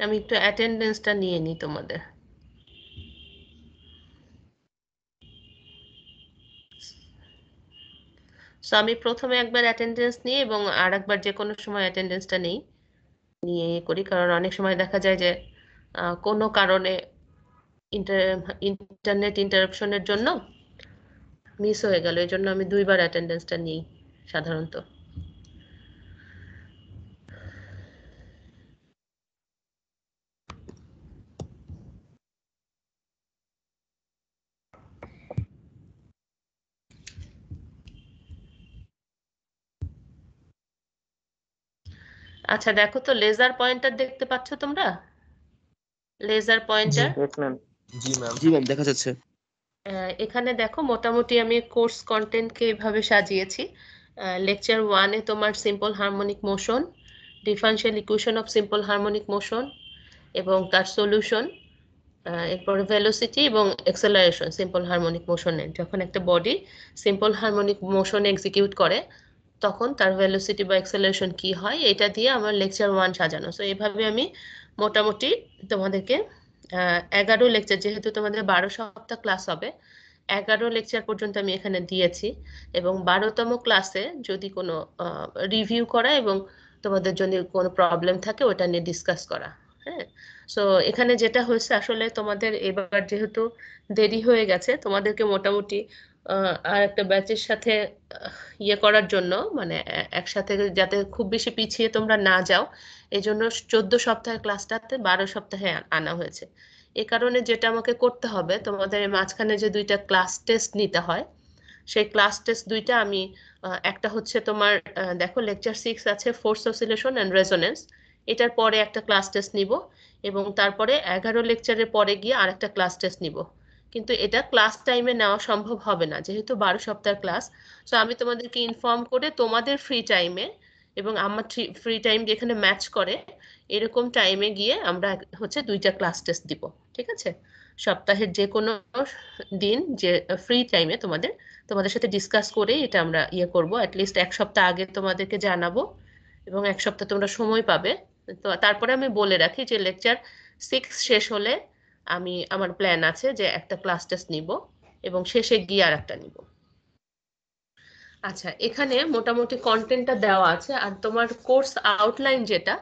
আমি একটু অ্যাটেন্ডেন্সটা নিয়ে নিই তোমাদের। সো আমি প্রথমে একবার অ্যাটেন্ডেন্স নিই এবং আর একবার যে কোনো সময় অ্যাটেন্ডেন্সটা নিয়ে করি, কারণ অনেক সময় দেখা যায় যে কোনো কারণে ইন্টারনেট ইন্টারাপশনের জন্য মিস হয়ে গেল, এই জন্য আমি দুইবার অ্যাটেন্ডেন্সটা নিই সাধারণত। আচ্ছা দেখো তো, লেজার পয়েন্টার দেখতে পাচ্ছ তোমরা? Laser pointer Yes, ma'am. জি ম্যাম, দেখা যাচ্ছে। এখানে দেখো মোটামুটি আমি কোর্স কন্টেন্টকে এভাবে সাজিয়েছি। লেকচার 1-এ তোমার simple harmonic motion, differential equation of simple harmonic motion এবং তার সলিউশন, এরপরে ভেলোসিটি এবং এক্সেলারেশন সিম্পল হারমোনিক মোশনের। যখন একটা body simple harmonic motion execute করে তখন তার ভেলোসিটি বা এক্সেলারেশন কি হয়, এটা দিয়ে আমার লেকচার 1 সাজানো। সো এইভাবে আমি মোটামুটি তোমাদেরকে 11 লেকচার, যেহেতু তোমাদের 12 সপ্তাহ ক্লাস হবে, 11 লেকচার পর্যন্ত আমি এখানে দিয়েছি। এবং 12তম ক্লাসে যদি কোনো রিভিউ করা এবং তোমাদের যদি কোনো প্রবলেম থাকে ওটা নিয়ে ডিসকাস করা। হ্যাঁ, সো এখানে যেটা হয়েছে আসলে তোমাদের এবার যেহেতু দেরি হয়ে গেছে, তোমাদেরকে মোটামুটি আর একটা ব্যাচের সাথে ইয়ে করার জন্য, মানে একসাথে যাতে খুব বেশি পিছিয়ে তোমরা না যাও, এই জন্য 14 সপ্তাহের ক্লাসটাতে 12 সপ্তাহে আনা হয়েছে। এ কারণে যেটা আমাকে করতে হবে, তোমাদের এই মাঝখানে যে দুইটা ক্লাস টেস্ট নিতে হয়, সেই ক্লাস টেস্ট দুইটা আমি একটা হচ্ছে তোমার দেখো লেকচার 6 আছে ফোর্স অসিলেশন অ্যান্ড রেজোনেন্স, এটার পরে একটা ক্লাস টেস্ট নিব এবং তারপরে 11 লেকচারের পরে গিয়ে আরেকটা ক্লাস টেস্ট নিব। কিন্তু এটা ক্লাস টাইমে নেওয়া সম্ভব হবে না যেহেতু 12 সপ্তাহের ক্লাস। সো আমি তোমাদেরকে ইনফর্ম করে তোমাদের ফ্রি টাইমে এবং আমার ফ্রি টাইম যেখানে ম্যাচ করে এরকম টাইমে গিয়ে আমরা হচ্ছে দুইটা ক্লাস টেস্ট দিব। ঠিক আছে, সপ্তাহের যে কোনো দিন যে ফ্রি টাইমে তোমাদের তোমাদের সাথে ডিসকাস করে এটা আমরা ইয়ে করবো, অ্যাটলিস্ট এক সপ্তাহ আগে তোমাদেরকে জানাবো এবং এক সপ্তাহ তোমরা সময় পাবে। তো তারপরে আমি বলে রাখি যে লেকচার 6 শেষ হলে আমি আমার প্ল্যান আছে যে একটা ক্লাস টেস্ট নিব এবং শেষে গিয়ে আর একটা নিব। আচ্ছা, এখানে মোটামুটি কন্টেন্টটা দেওয়া আছে, আর তোমার কোর্স আউটলাইন যেটা,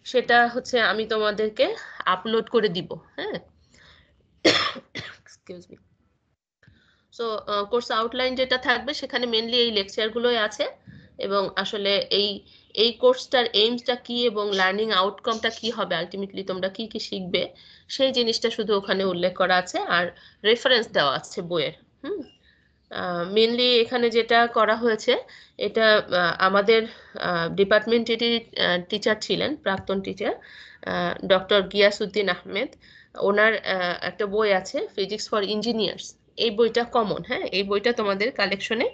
সেটা হচ্ছে আমি তোমাদেরকে আপলোড করে দিব। হ্যাঁ, excuse me. So course outline যেটা থাকবে সেখানে মেনলি এই লেকচারগুলোই আছে এবং আসলে এই এই কোর্সটার এইমসটা কি এবং লার্নিং আউটকামটা কি হবে, আলটিমেটলি তোমরা কি কি শিখবে, সেই জিনিসটা শুধু ওখানে উল্লেখ করা আছে আর রেফারেন্স দেওয়া আছে বইয়ের। হুম, মেনলি এখানে যেটা করা হয়েছে, এটা আমাদের ডিপার্টমেন্টেরই টিচার ছিলেন, প্রাক্তন টিচার ডক্টর গিয়াসউদ্দিন আহমেদ, ওনার একটা বই আছে ফিজিক্স ফর ইঞ্জিনিয়ার্স। এই বইটা কমন, হ্যাঁ, এই বইটা তোমাদের কালেকশনে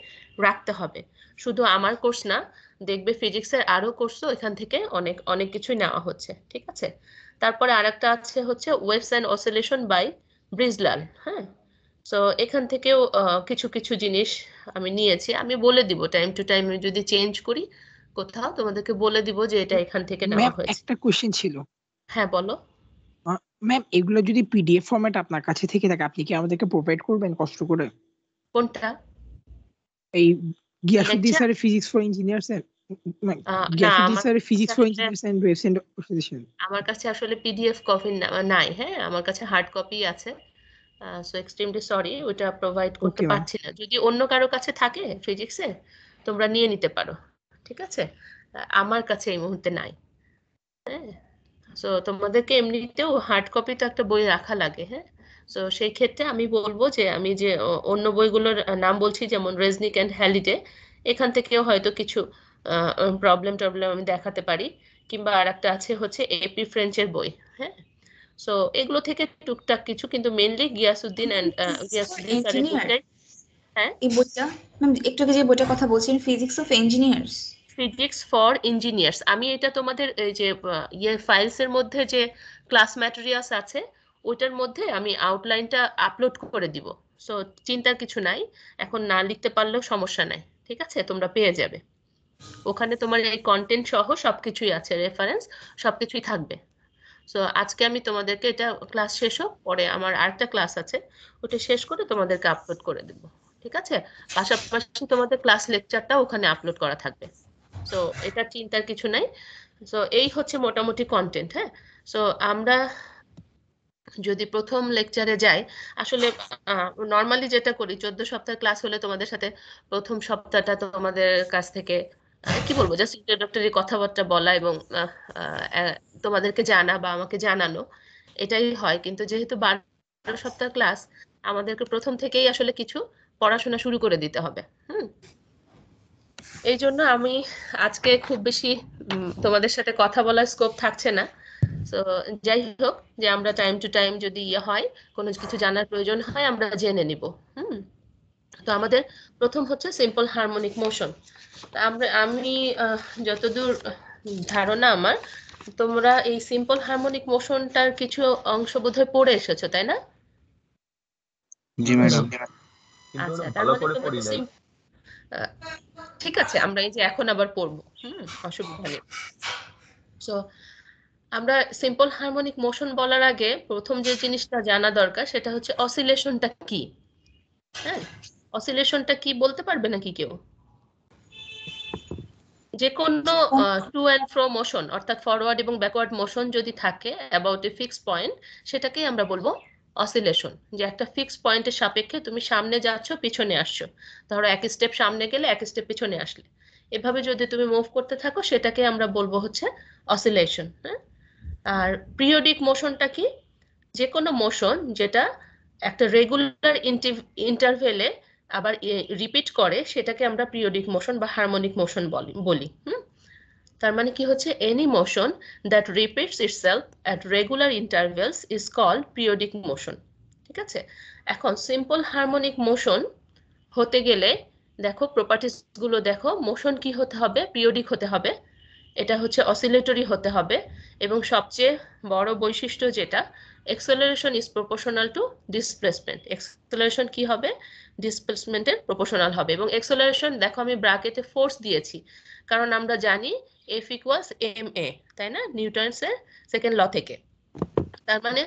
রাখতে হবে। শুধু আমার কোর্স না, দেখবে ফিজিক্সের আরো কোর্সও এখান থেকে অনেক অনেক কিছুই নেওয়া হচ্ছে। ঠিক আছে, তারপরে আরেকটা আছে হচ্ছে waves and oscillation by Brijlal. হ্যাঁ, সো এখান থেকেও কিছু কিছু জিনিস আমি নিয়েছি, আমি বলে দিব টাইম টু টাইম যদি চেঞ্জ করি কোথাও তোমাদেরকে বলে দিব যে এটা এখান থেকে নেওয়া ম্যাম হয়েছে। একটা কোশ্চেন ছিল। হ্যাঁ বলো। ম্যাম এগুলো যদি পিডিএফ ফরম্যাট আপনার কাছে থেকে থাকে আপনি কি আমাদেরকে প্রোভাইড করবেন কষ্ট করে? কোনটা? এই গিয়াসউদ্দিন লেকচার? স্যারের ফিজিক্স ফর ইঞ্জিনিয়ার্স এর না, গিয়াসউদ্দিন আমার স্যারের কাছে ফিজিক্স ফর আসলে engineers and waves and oscillation. আমার কাছে আসলে পিডিএফ কপি নাই। হ্যাঁ, আমার কাছে হার্ড কপি আছে। সো এক্সট্রিমলি সরি, ওটা প্রোভাইড করতে ওকে ম্যাম। পারছি না। যদি অন্য কারো কাছে থাকে ফিজিক্সে তোমরা নিয়ে নিতে পারো। ঠিক আছে, আমার কাছে এই মুহূর্তে নাই। হ্যাঁ, সো তোমাদেরকে এমনিতেও হার্ড কপি তো একটা বই রাখা লাগে। হ্যাঁ, সো সেই ক্ষেত্রে আমি বলবো যে আমি যে অন্য বইগুলোর নাম বলছি যেমন রেজনিক অ্যান্ড হ্যালিডে, এখান থেকেও হয়তো কিছু প্রবলেম আমি দেখাতে পারি, কিংবা আর একটা আছে হচ্ছে এপি ফ্রেঞ্চের বই। হ্যাঁ, সো এগুলো থেকে টুকটাক কিছু, কিন্তু মেনলি গিয়াসউদ্দিন অ্যান্ড গিয়াসউদ্দিন স্যারের ইঞ্জিনিয়ার বইটাই। হ্যাঁ, এই বইটা ম্যাম একটু আগে যে বইটার কথা বলছেন physics of engineers. Physics for engineers, আমি এটা তোমাদের এই যে ইয়ে ফাইলসের মধ্যে যে ক্লাস ম্যাটেরিয়ালস আছে ওইটার মধ্যে আমি আউটলাইনটা আপলোড করে দিব। সো চিন্তার কিছু নাই, এখন না লিখতে পারলেও সমস্যা নাই। ঠিক আছে, তোমরা পেয়ে যাবে ওখানে, তোমার এই কন্টেন্ট সহ সবকিছুই আছে, রেফারেন্স সবকিছুই থাকবে। সো আজকে আমি তোমাদেরকে এটা ক্লাস শেষ হোক, পরে আমার আরেকটা ক্লাস আছে, ওটা শেষ করে তোমাদেরকে আপলোড করে দেব, ঠিক আছে? পাশাপাশি তোমাদের ক্লাস লেকচারটা ওখানে আপলোড করা থাকবে। সো এটা চিন্তার কিছু নাই। সো এই হচ্ছে মোটামুটি কন্টেন্ট। হ্যাঁ, সো আমরা যদি প্রথম লেকচারে যাই, আসলে নর্মালি যেটা করি 14 সপ্তাহ ক্লাস হলে তোমাদের সাথে প্রথম সপ্তাহটা তোমাদের কাছ থেকে কি বলবো, জাস্ট ইন্ট্রোডাক্টরি কথাবার্তা বলা এবং তোমাদেরকে জানা বা আমাকে জানানো, এটাই হয়। কিন্তু যেহেতু 12 সপ্তাহ ক্লাস, আমাদেরকে প্রথম থেকেই আসলে কিছু পড়াশোনা শুরু করে দিতে হবে। এই জন্য আমি আজকে খুব বেশি তোমাদের সাথে কথা বলার স্কোপ থাকছে না। তো যাই হোক, যে আমরা টাইম টু টাইম যদি ইয়ে হয়, কোনো কিছু জানার প্রয়োজন হয়, আমরা জেনে নিব। তো আমাদের প্রথম হচ্ছে সিম্পল হারমোনিক মোশন। আমি যতদূর ধারণা আমার, তোমরা এই সিম্পল হারমোনিক মোশনটার কিছু অংশ বোধহয় পড়ে এসেছো, তাই না? জি ম্যাডাম। আচ্ছা, তার মানে তোমরা ঠিক আছে, আমরা এই যে এখন আবার পড়বো, অসুবিধা নেই। সো আমরা সিম্পল হারমোনিক মোশন বলার আগে প্রথম যে জিনিসটা জানা দরকার সেটা হচ্ছে অসিলেশনটা কি। হ্যাঁ, অসিলেশনটা কি বলতে পারবে নাকি কেউ? যে কোনো টু অ্যান্ড ফ্রো মোশন, অর্থাৎ ফরওয়ার্ড এবং ব্যাকওয়ার্ড মোশন যদি থাকে অ্যাবাউট এ ফিক্সড পয়েন্ট, সেটাকেই আমরা বলবো অসিলেশন। যে একটা ফিক্সড পয়েন্টের সাপেক্ষে তুমি সামনে যাচ্ছ, পিছনে আসছো, ধরো এক স্টেপ সামনে গেলে এক স্টেপ পিছনে আসলে, এভাবে যদি তুমি মুভ করতে থাকো, সেটাকে আমরা বলবো হচ্ছে অসিলেশন। হ্যাঁ, আর পিরিয়ডিক মোশনটা কি? যে কোনো মোশন যেটা একটা রেগুলার ইন্টারভেলে আবার রিপিট করে, সেটাকে আমরা পিরিয়ডিক মোশন বা হারমোনিক মোশন বলি। তার মানে কি হচ্ছে, any motion that repeats itself at regular intervals is called periodic motion. ঠিক আছে, এখন সিম্পল হারমোনিক মোশন হতে গেলে দেখো প্রপার্টিস গুলো দেখো, মোশন কি হতে হবে? পিরিয়ডিক হতে হবে, এটা হচ্ছে অসিলেটরি হতে হবে, এবং সবচেয়ে বড় বৈশিষ্ট্য যেটা, acceleration is proportional to displacement. Acceleration কি হবে? ডিসপ্লেসমেন্টের প্রপোর্শনাল হবে। এবং এক্সেলারেশন দেখো আমি ব্র্যাকেটে ফোর্স দিয়েছি, কারণ আমরা জানি এফ ইকুয়ালস এম এ, তাই না, নিউটনের সেকেন্ড ল থেকে। তার মানে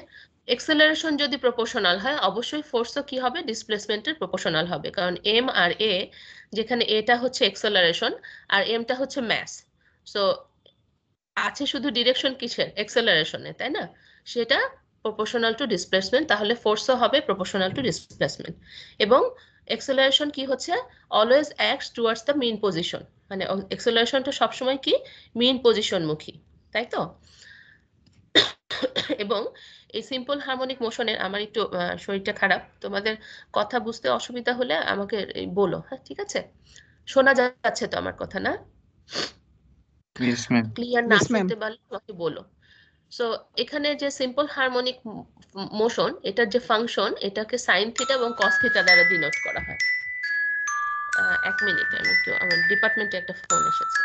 এক্সেলারেশন যদি প্রপোর্শনাল হয়, অবশ্যই ফোর্সও কি হবে? ডিসপ্লেসমেন্টের প্রপোর্শনাল হবে, কারণ এম আর এ, যেখানে এটা হচ্ছে এক্সেলারেশন আর এমটা হচ্ছে ম্যাস। সো আছে শুধু ডিরেকশন কিসের? এক্সেলারেশনে, তাই না? সেটা প্রপোর্শনাল টু ডিসপ্লেসমেন্ট, তাহলে ফোর্সও হবে প্রপোর্শনাল টু ডিসপ্লেসমেন্ট। এবং এক্সেলারেশন কি হচ্ছে? Always acts towards the mean position, মানে এক্সেলারেশনটা সবসময় কি? মিন পজিশনমুখী, তাই তো? এবং এই সিম্পল হারমোনিক মোশনের, আমার একটু শরীরটা খারাপ, তোমাদের কথা বুঝতে অসুবিধা হলে আমাকে বলো, হ্যাঁ ঠিক আছে? শোনা যাচ্ছে তো আমার কথা, না? Yes ma'am. ক্লিয়ার না শুনতে পারলে আমাকে বলো। সো এখানে যে সিম্পল হারমোনিক মোশন, এটার যে ফাংশন, এটাকে সাইন থিটা এবং কস থিটা দ্বারা ডিনোট করা হয়। এক মিনিট, আমি একটু, আমার ডিপার্টমেন্টে একটা ফোন এসেছে।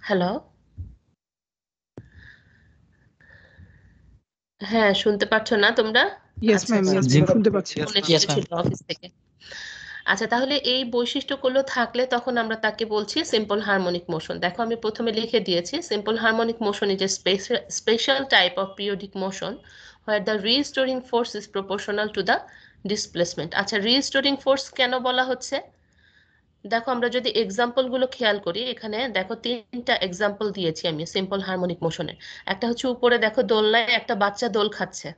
হ্যালো, হ্যাঁ শুনতে পাচ্ছ না তোমরা? ইয়েস ম্যাম, ইয়েস ম্যাম, শুনতে পাচ্ছি। ফোন এসেছিল অফিস থেকে। আচ্ছা, তাহলে এই বৈশিষ্ট্যগুলো থাকলে তখন আমরা তাকে বলছি সিম্পল হারমোনিক মোশন। দেখো আমি প্রথমে লিখে দিয়েছি, simple harmonic motion is a special type of periodic motion where the restoring force is proportional to the displacement। আচ্ছা, রিস্টোরিং ফোর্স কেন বলা হচ্ছে? দেখো আমরা যদি এক্সাম্পল গুলো খেয়াল করি, এখানে দেখো তিনটা এক্সাম্পল দিয়েছি আমি সিম্পল হারমোনিক মোশনের। একটা হচ্ছে উপরে দেখো দোলনায় একটা বাচ্চা দোল খাচ্ছে।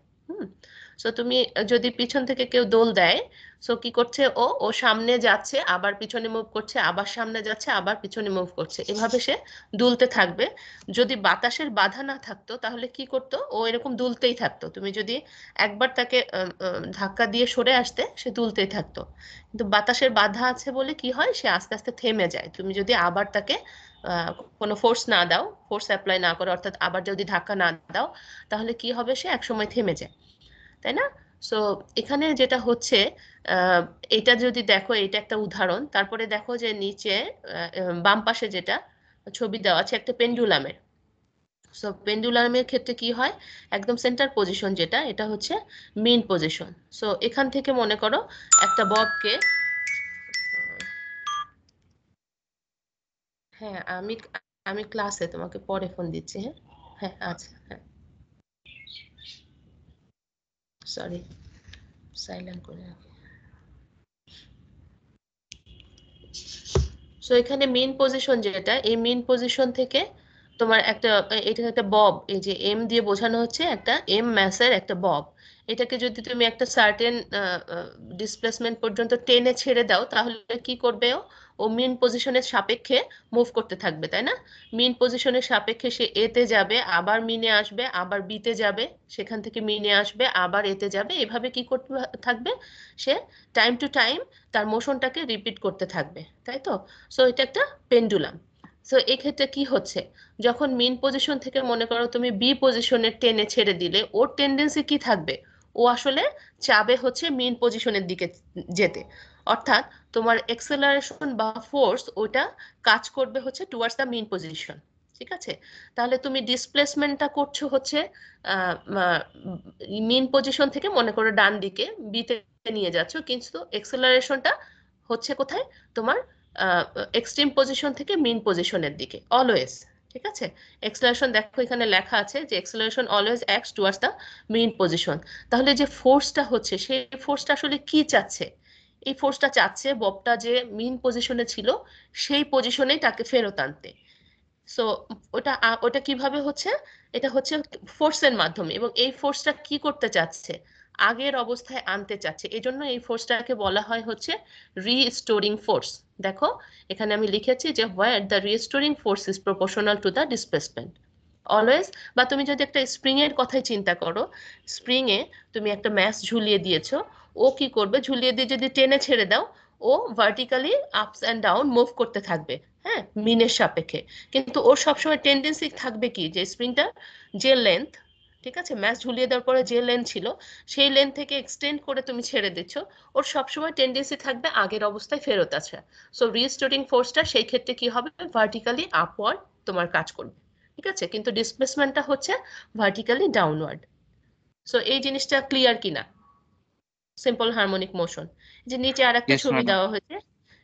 সো তুমি যদি পিছন থেকে কেউ দোল দেয়, সো কি করছে, ও ও সামনে যাচ্ছে, আবার পিছনে মুভ করছে, আবার সামনে যাচ্ছে, আবার পিছনে মুভ করছে, এভাবে সে দুলতে থাকবে। যদি বাতাসের বাধা না থাকতো তাহলে কি করতো, ও এরকম দুলতেই থাকতো। তুমি যদি একবার তাকে ধাক্কা দিয়ে সরে আসতে, সে দুলতেই থাকতো। কিন্তু বাতাসের বাধা আছে বলে কি হয়, সে আস্তে আস্তে থেমে যায়। তুমি যদি আবার তাকে কোনো ফোর্স না দাও, ফোর্স অ্যাপ্লাই না করো, অর্থাৎ আবার যদি ধাক্কা না দাও, তাহলে কি হবে, সে একসময় থেমে যায়, তাই না? সো এখানে যেটা হচ্ছে, আহ, এটা যদি দেখো, এটা একটা উদাহরণ। তারপরে দেখো যে নিচে বাম পাশে যেটা ছবি দেওয়া আছে একটা পেন্ডুলামের। সো পেন্ডুলামের ক্ষেত্রে কি হয়, একদম সেন্টার পজিশন যেটা, এটা হচ্ছে মিন পজিশন। সো এখান থেকে মনে করো একটা ববকে, হ্যাঁ আমি আমি ক্লাসে, তোমাকে পরে ফোন দিচ্ছি। হ্যাঁ হ্যাঁ আচ্ছা, হ্যাঁ সরি, সাইলেন্ট করে রাখি। সো এখানে মেইন পজিশন যেটা, এই মেইন পজিশন থেকে তোমার একটা, এটা একটা বব, এই যে এম দিয়ে বোঝানো হচ্ছে একটা এম ম্যাসের একটা বব। এটাকে যদি তুমি একটা সার্টেন ডিসপ্লেসমেন্ট পর্যন্ত টেনে ছেড়ে দাও, তাহলে কি করবে, ও ও মিন পজিশনের সাপেক্ষে মুভ করতে থাকবে, তাই না? মিন পজিশনের সাপেক্ষে সে এতে যাবে, আবার মিনে আসবে, আবার বিতে যাবে, সেখান থেকে মিনে আসবে, আবার এতে যাবে, এভাবে কি করতে থাকবে, সে টাইম টু টাইম তার মোশনটাকে রিপিট করতে থাকবে, তাই তো? সো এটা একটা পেন্ডুলাম। সো এক্ষেত্রে কি হচ্ছে, যখন মিন পজিশন থেকে মনে করো তুমি বি পজিশনে টেনে ছেড়ে দিলে, ওর টেন্ডেন্সি কি থাকবে, ও আসলে চাবে হচ্ছে মিন পজিশনের দিকে যেতে। অর্থাৎ তোমার এক্সেলারেশন বা ফোর্স ওটা কাজ করবে হচ্ছে টুয়ার্ডস দ্য মিন পজিশন, ঠিক আছে? তাহলে তুমি ডিসপ্লেসমেন্টটা করছো হচ্ছে মিন পজিশন থেকে মনে করো ডান দিকে বিতে নিয়ে যাচ্ছ, কিন্তু এক্সেলারেশনটা হচ্ছে কোথায়, তোমার এক্সট্রিম পজিশন থেকে মিন পজিশনের দিকে অলওয়েজ, ঠিক আছে? এক্সেলারেশন দেখো এখানে লেখা আছে যে acceleration always acts towards the mean position. তাহলে যে ফোর্সটা হচ্ছে, সেই ফোর্সটা আসলে কি চাচ্ছে, এই ফোর্সটা চাচ্ছে ববটা যে মিন পজিশনে ছিল সেই পজিশনেই তাকে ফেরত আনতে। সো ওটা ওটা কিভাবে হচ্ছে, এটা হচ্ছে ফোর্সের মাধ্যমে, এবং এই ফোর্সটা কি করতে চাচ্ছে, আগের অবস্থায় আনতে চাচ্ছে। এজন্য এই ফোর্সটাকে বলা হয় হচ্ছে রিস্টোরিং ফোর্স। দেখো এখানে আমি লিখেছি যে where the restoring force is proportional to the displacement always. বা তুমি যদি একটা স্প্রিং এর কথাই চিন্তা করো, স্প্রিং এ তুমি একটা ম্যাস ঝুলিয়ে দিয়েছো, ও কি করবে, ঝুলিয়ে দিয়ে যদি টেনে ছেড়ে দাও, ও vertically ups and down move করতে থাকবে, হ্যাঁ, মিনের সাপেক্ষে। কিন্তু ওর সবসময় টেন্ডেন্সি থাকবে কি, যে স্প্রিংটা যে লেন্থ, ঠিক আছে, ম্যাচ ঝুলিয়ে দেওয়ার পরে যে লেন্থ ছিল, সেই লেন্থ থেকে এক্সটেন্ড করে তুমি ছেড়ে দিচ্ছ, ওর সবসময় টেন্ডেন্সি থাকবে আগের অবস্থায় ফেরত আসা। সো রিস্টোরিং ফোর্সটা সেই ক্ষেত্রে কি হবে, ভার্টিক্যালি আপওয়ার্ড তোমার কাজ করবে, ঠিক আছে? কিন্তু ডিসপ্লেসমেন্টটা হচ্ছে ভার্টিক্যালি ডাউনওয়ার্ড। সো এই জিনিসটা ক্লিয়ার কিনা, সিম্পল হারমোনিক মোশন। যে নিচে আর একটা Yes, ছবি madam. দেওয়া হয়েছে,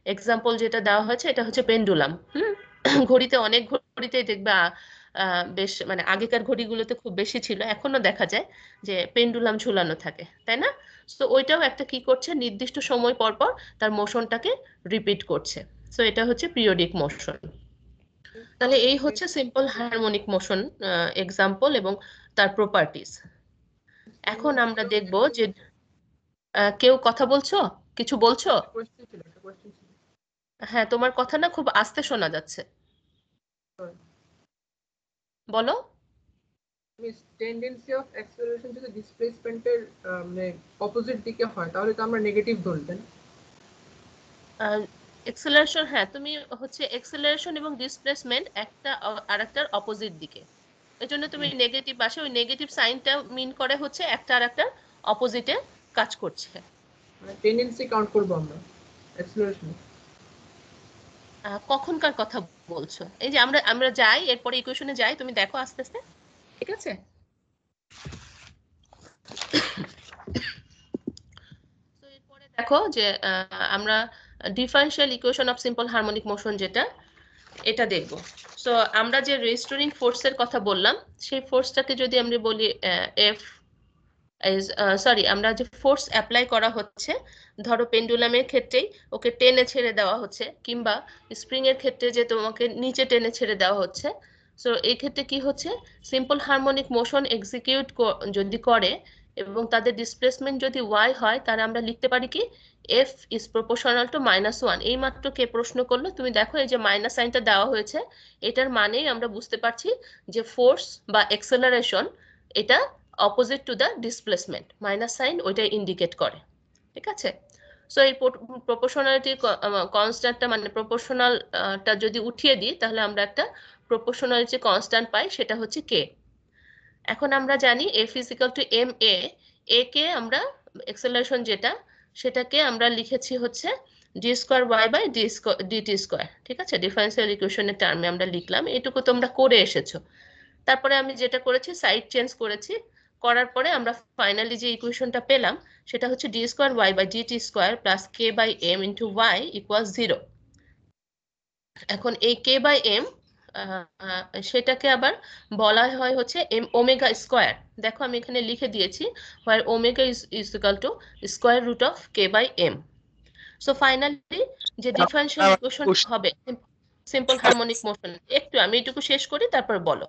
এক্সাম্পল যেটা দেওয়া হয়েছে, এটা হচ্ছে পেন্ডুলাম। ঘড়িতে, অনেক ঘড়িতেই দেখবে বেশ, মানে আগেকার ঘড়িগুলোতে খুব বেশি ছিল, এখনো দেখা যায় যে পেন্ডুলাম ঝুলানো থাকে, তাই না? তো ওইটাও একটা কি করছে, নির্দিষ্ট সময় পর পর তার মোশনটাকে রিপিট করছে। সো এটা হচ্ছে পিরিয়ডিক মোশন। তাহলে এই হচ্ছে সিম্পল হারমোনিক মোশন এক্সাম্পল এবং তার প্রপার্টিজ। এখন আমরা দেখব যে কেউ কথা বলছো, কিছু বলছো? হ্যাঁ, তোমার কথা না খুব আস্তে শোনা যাচ্ছে, বলো। টেন্ডেন্সি অফ অ্যাক্সেলারেশন যদি ডিসপ্লেসমেন্টের মানে অপোজিট দিকে হয়, তাহলে তো আমরা নেগেটিভ ধরবেন। এক্সেলারেশন, হ্যাঁ তুমি হচ্ছে এক্সেলারেশন এবং ডিসপ্লেসমেন্ট একটা আরেকটার অপোজিট দিকে, এই জন্য তুমি নেগেটিভ আসে, ওই নেগেটিভ সাইনটা মিন করে হচ্ছে একটা আর একটা অপোজিটে কাজ করছে। মানে টেন্ডেন্সি কাউন্ট করব আমরা অ্যাক্সেলারেশন। কখনকার কথা বলছো? এই যে আমরা আমরা যাই, এরপরে ইকুয়েশনে যাই, তুমি দেখো আস্তে আস্তে, ঠিক আছে? তো এরপরে দেখো যে আমরা differential equation of simple harmonic motion যেটা এটা দেখব। সো আমরা যে রেস্টোরিং ফোর্সের কথা বললাম সেই ফোর্সটাকে যদি আমরা বলি এফ সরি আমরা যে ফোর্স অ্যাপ্লাই করা হচ্ছে, ধরো পেন্ডুলামের ক্ষেত্রেই ওকে টেনে ছেড়ে দেওয়া হচ্ছে, কিংবা স্প্রিং এর ক্ষেত্রে যে তোমাকে নিচে টেনে ছেড়ে দেওয়া হচ্ছে। সো এই ক্ষেত্রে কি হচ্ছে, সিম্পল হারমোনিক মোশন এক্সিকিউট যদি করে এবং তাদের ডিসপ্লেসমেন্ট যদি ওয়াই হয়, তাহলে আমরা লিখতে পারি কি এফ ইজ প্রপোর্শনাল টু -1। এই মাত্র কে প্রশ্ন করলো, তুমি দেখো এই যে মাইনাস সাইনটা দেওয়া হয়েছে, এটার মানেই আমরা বুঝতে পারছি যে ফোর্স বা এক্সেলারেশন এটা opposite to the displacement, minus sine ওইটা ইন্ডিকেট করে। ঠিক আছে, সো এই প্রপোর্শনালিটি কনস্ট্যান্টটা মানে প্রপোর্শনালটা যদি উঠিয়ে দিই তাহলে আমরা একটা প্রপোর্শনালিটি কনস্ট্যান্ট পাই, সেটা হচ্ছে কে। এখন আমরা জানি F equal to M A কে আমরা এক্সেলারেশন যেটা সেটাকে আমরা লিখেছি হচ্ছে D square Y by DT square. ঠিক আছে, ডিফারেন্সিয়াল ইকুয়েশনের টার্মে আমরা লিখলাম, এটুকু তোমরা করে এসেছো। তারপরে আমি যেটা করেছি সাইড চেঞ্জ করেছি, করার পরে আমরা ফাইনালি যে ইকুয়েশনটা পেলাম সেটা হচ্ছে D square Y by DT square plus K by M into Y equals 0। এখন এই কে বাই এম সেটাকে আবার বলা হয় হচ্ছে এম ওমেগা স্কোয়ার। দেখো আমি এখানে লিখে দিয়েছি where omega is equal to square root of K by M. So finally যে ডিফারেনশিয়াল ইকুয়েশন হবে সিম্পল হারমোনিক মোশন, একটু আমি এটুকু শেষ করি তারপর বলো।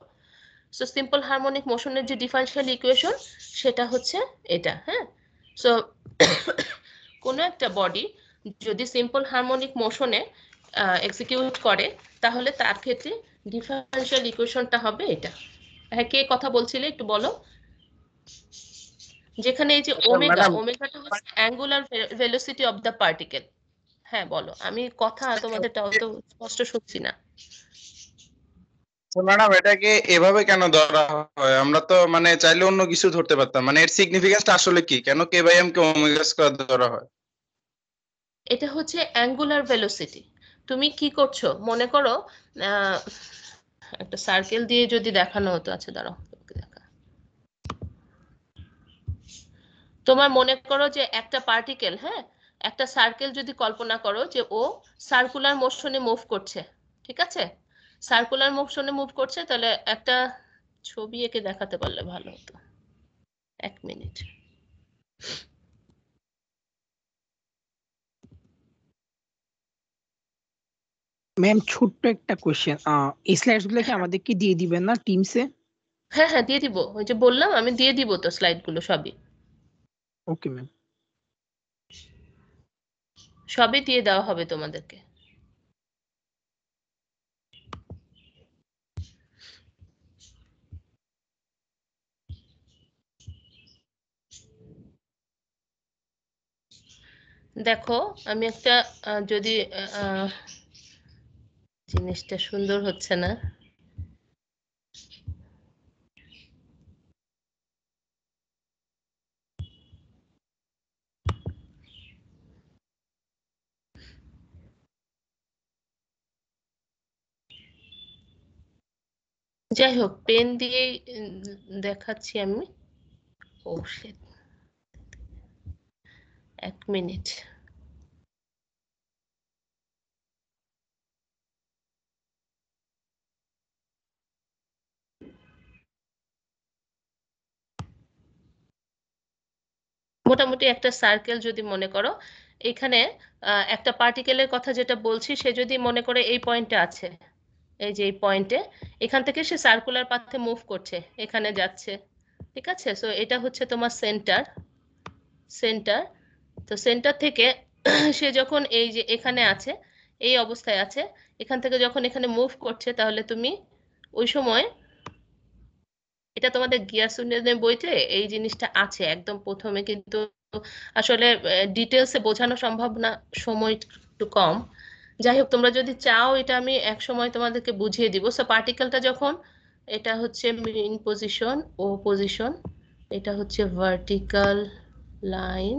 সো সিম্পল হারমোনিক মোশনের যে ডিফারেনশিয়াল ইকুয়েশন সেটা হচ্ছে এটা। হ্যাঁ, সো কোনো একটা বডি যদি সিম্পল হারমোনিক মোশনে এক্সিকিউট করে তাহলে তার ক্ষেত্রে ডিফারেনশিয়াল ইকুয়েশনটা হবে এটা। হ্যাঁ, কে কথা বলছিলে একটু বলো। যেখানে এই যে ওমেগাটা হচ্ছে angular velocity of the particle. হ্যাঁ বলো, আমি কথা তোমাদেরটা অত স্পষ্ট শুনছি না। ম্যাডাম এটাকে এভাবে কেন ধরা হয়? আমরা তো মানে চাইলে অন্য কিছু ধরতে পারতাম, মানে এর সিগনিফিকেন্সটা আসলে কি, কেন K by M K omega square ধরা হয়? এটা হচ্ছে অ্যাঙ্গুলার ভেলোসিটি। তুমি কি করছো মনে করো, একটা সার্কেল দিয়ে যদি দেখানো হতো, আচ্ছা দাঁড়াও দেখা, তোমার মনে করো যে একটা পার্টিকেল, হ্যাঁ একটা সার্কেল যদি কল্পনা করো যে ও সার্কুলার মোশনে মুভ করছে। ঠিক আছে, সার্কুলার মোশনে মুভ করছে, তাহলে একটা ছবি এঁকে দেখাতে পারলে ভালো হতো। এক মিনিট। ম্যাম ছোট্ট একটা কোশ্চেন, এই স্লাইডস গুলো কি আমাদেরকে দিয়ে দিবেন না টিমসে? হ্যাঁ হ্যাঁ দিয়ে দিব, ওই যে বললাম আমি দিয়ে দিব তো স্লাইড গুলো সবই। Okay ma'am. সবই দিয়ে দেওয়া হবে তোমাদেরকে। দেখো আমি একটা যদি জিনিসটা সুন্দর হচ্ছে না, যাই হোক পেন দিয়ে দেখাচ্ছি আমি। ও শিট, এক মিনিট। মোটামুটি একটা সার্কেল যদি মনে করো, এখানে একটা পার্টিকেলের কথা যেটা বলছি, সে যদি মনে করে এই পয়েন্টে আছে, এই যে এই পয়েন্টে, এখান থেকে সে সার্কুলার পাথে মুভ করছে, এখানে যাচ্ছে। ঠিক আছে, সো এটা হচ্ছে তোমার সেন্টার। তো সেন্টার থেকে সে যখন এই যে এখানে আছে, এই অবস্থায় আছে, এখান থেকে যখন এখানে মুভ করছে, তাহলে তুমি ওই সময়, এটা তোমাদের গিয়াসুনের বইতে এই জিনিসটা আছে একদম প্রথমে, কিন্তু আসলে ডিটেলসে বোঝানো সম্ভব না, সময় একটু কম। যাই হোক তোমরা যদি চাও এটা আমি এক সময় তোমাদেরকে বুঝিয়ে দিব। সো পার্টিকেলটা যখন, এটা হচ্ছে মেইন পজিশন ও পজিশন, এটা হচ্ছে ভার্টিক্যাল লাইন।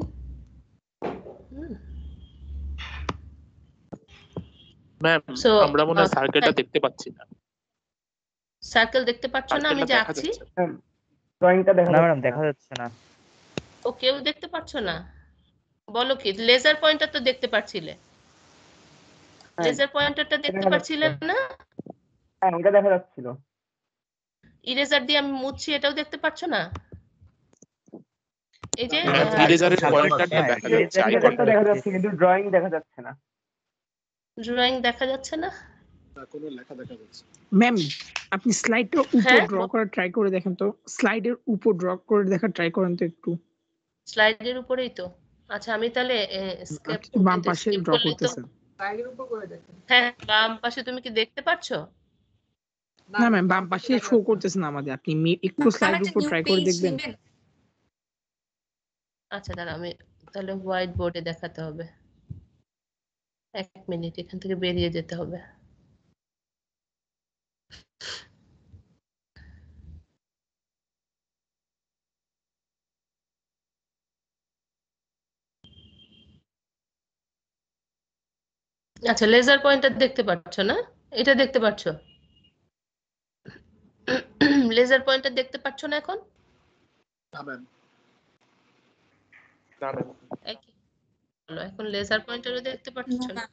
ম্যাম আমরা মনে হয় সার্কেলটা দেখতে পাচ্ছি না। সার্কেল দেখতে পাচ্ছ না? আমি যে আঁকছি ড্রয়িংটা দেখা না ম্যাডাম, দেখা যাচ্ছে না। ও কেউ দেখতে পাচ্ছ না? বলো কি লেজার পয়েন্টার তো দেখতে পাচ্ছিলে, হ্যাঁ, লেজার পয়েন্টারটা দেখতে দেখা পাচ্ছিলে যাচ্ছে। না? হ্যাঁ ওটা দেখা যাচ্ছিল। ইরেজার দিয়ে আমি মুছছি এটাও দেখতে পাচ্ছ না? এই যে ইরেজারের পয়েন্টারটা দেখা যাচ্ছে, ইরেজারটা দেখা যাচ্ছে কিন্তু ড্রয়িং দেখা যাচ্ছে না। ড্রয়িং দেখা যাচ্ছে না। ম্যাম আপনি স্লাইডটার উপর হ্যাঁ ড্র করার ট্রাই করে দেখেন তো, স্লাইডের উপর ড্র করে দেখার ট্রাই করেন তো একটু। স্লাইডের উপরেই তো। আচ্ছা আমি তাহলে স্কেপ আপনি বাম পাশে ড্র করতেছেন। স্লাইডের উপর করে দেখেন। হ্যাঁ বাম পাশে তুমি কি দেখতে পাচ্ছো? না ম্যাম বাম পাশে শো করতেছেন আমাদের, আপনি একটু স্লাইডের উপর ট্রাই করে দেখবেন। আচ্ছা দাঁড়া আমি তাহলে হোয়াইট বোর্ডে দেখাতে হবে। 1 মিনিট, এখান থেকে বেরিয়ে যেতে হবে। আচ্ছা লেজার পয়েন্টার দেখতে পাচ্ছ না? এটা দেখতে পাচ্ছ? লেজার পয়েন্টার দেখতে পাচ্ছ না এখন? একই হলো, এখন লেজার পয়েন্টারও দেখতে পাচ্ছ না?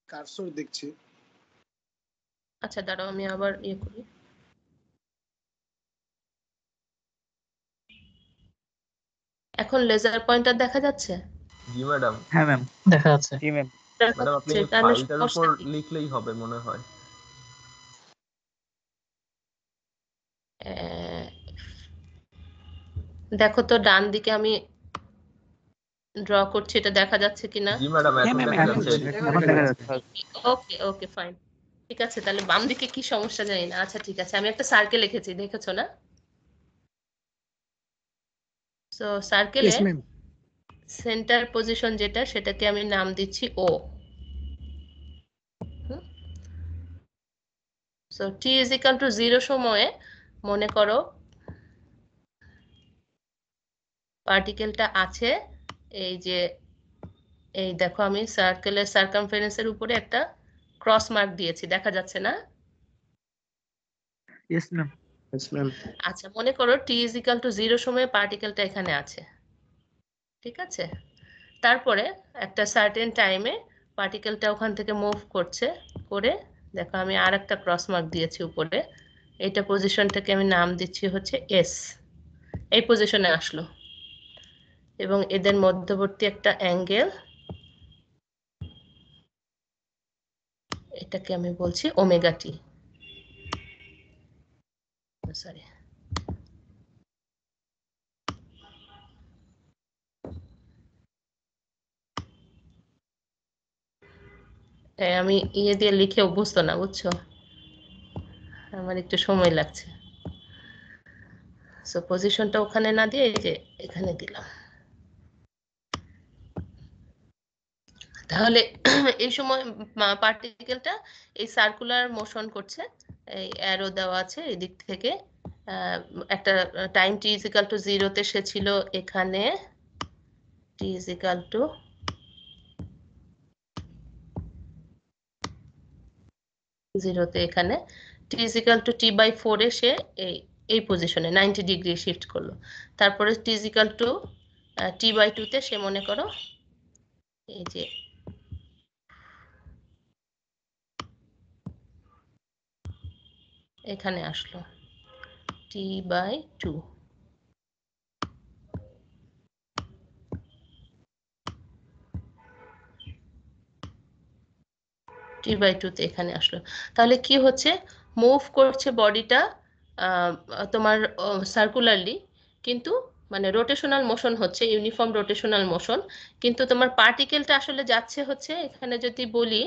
কার্সর দেখছি। আচ্ছা দাঁড়াও আমি আবার ইয়ে করি। এখন লেজার পয়েন্টার দেখা যাচ্ছে? জি ম্যাডাম। হ্যাঁ ম্যাম দেখা যাচ্ছে। জি ম্যাম। ম্যাডাম আপনি তাহলে ফাইলটার উপর সমস্যা কি? লিখলেই হবে মনে হয়। দেখো তো ডান দিকে আমি ড্র করছি, এটা দেখা যাচ্ছে কিনা? জি ম্যাডাম এখন দেখা যাচ্ছে। ওকে ওকে ফাইন, ঠিক আছে। তাহলে বাম দিকে কি সমস্যা জানি না। আচ্ছা ঠিক আছে, আমি একটা সার্কেল লিখেছি, দেখেছো না? সো সার্কেলে ইয়েস ম্যাম। সেন্টার পজিশন যেটা, সেটাকে আমি নাম দিচ্ছি O. So T is equal to 0 সময়ে মনে করো পার্টিকেলটা আছে এই যে, এই দেখো আমি সার্কেলের সার্কামফারেন্সের উপরে একটা ক্রস মার্ক দিয়েছি, দেখা যাচ্ছে না? Yes ma'am. আচ্ছা মনে করো টি ইজ ইকাল টু 0 সময়ে পার্টিকেলটা এখানে আছে, ঠিক আছে? তারপরে একটা সার্টেন টাইমে পার্টিকেলটা ওখান থেকে মুভ করছে, করে দেখো আমি আর একটা ক্রস মার্ক দিয়েছি উপরে, এইটা পজিশনটাকে আমি নাম দিচ্ছি হচ্ছে এস। এই পজিশনে আসলো এবং এদের মধ্যবর্তী একটা অ্যাঙ্গেল, এটাকে আমি বলছি ওমেগা টি। সরি, আমি ইয়ে দিয়ে লিখে অভ্যস্ত না, বুঝছো? আমার একটু সময় লাগছে। সো পজিশনটা ওখানে না দিয়ে এই যে এখানে দিলাম। তাহলে এই সময় পার্টিকেলটা এই সার্কুলার মোশন করছে, এই অ্যারো দেওয়া আছে এই দিক থেকে। একটা time T is equal to 0-তে সে ছিল এখানে, টি ইজ ইকাল টু 0-তে এখানে, T is equal to t/4 এ সে এই পজিশনে 90 ডিগ্রি শিফট করলো। তারপরে টি ইজ ইকাল টু t/2-তে সে মনে করো এই যে এখানে আসলো t/2। t/2-তে এখানে আসলো। তাহলে কি হচ্ছে, মুভ করছে বডিটা তোমার সার্কুলারলি, কিন্তু মানে রোটেশনাল মোশন হচ্ছে, ইউনিফর্ম রোটেশনাল মোশন, কিন্তু তোমার পার্টিকেলটা আসলে যাচ্ছে হচ্ছে এখানে যদি বলি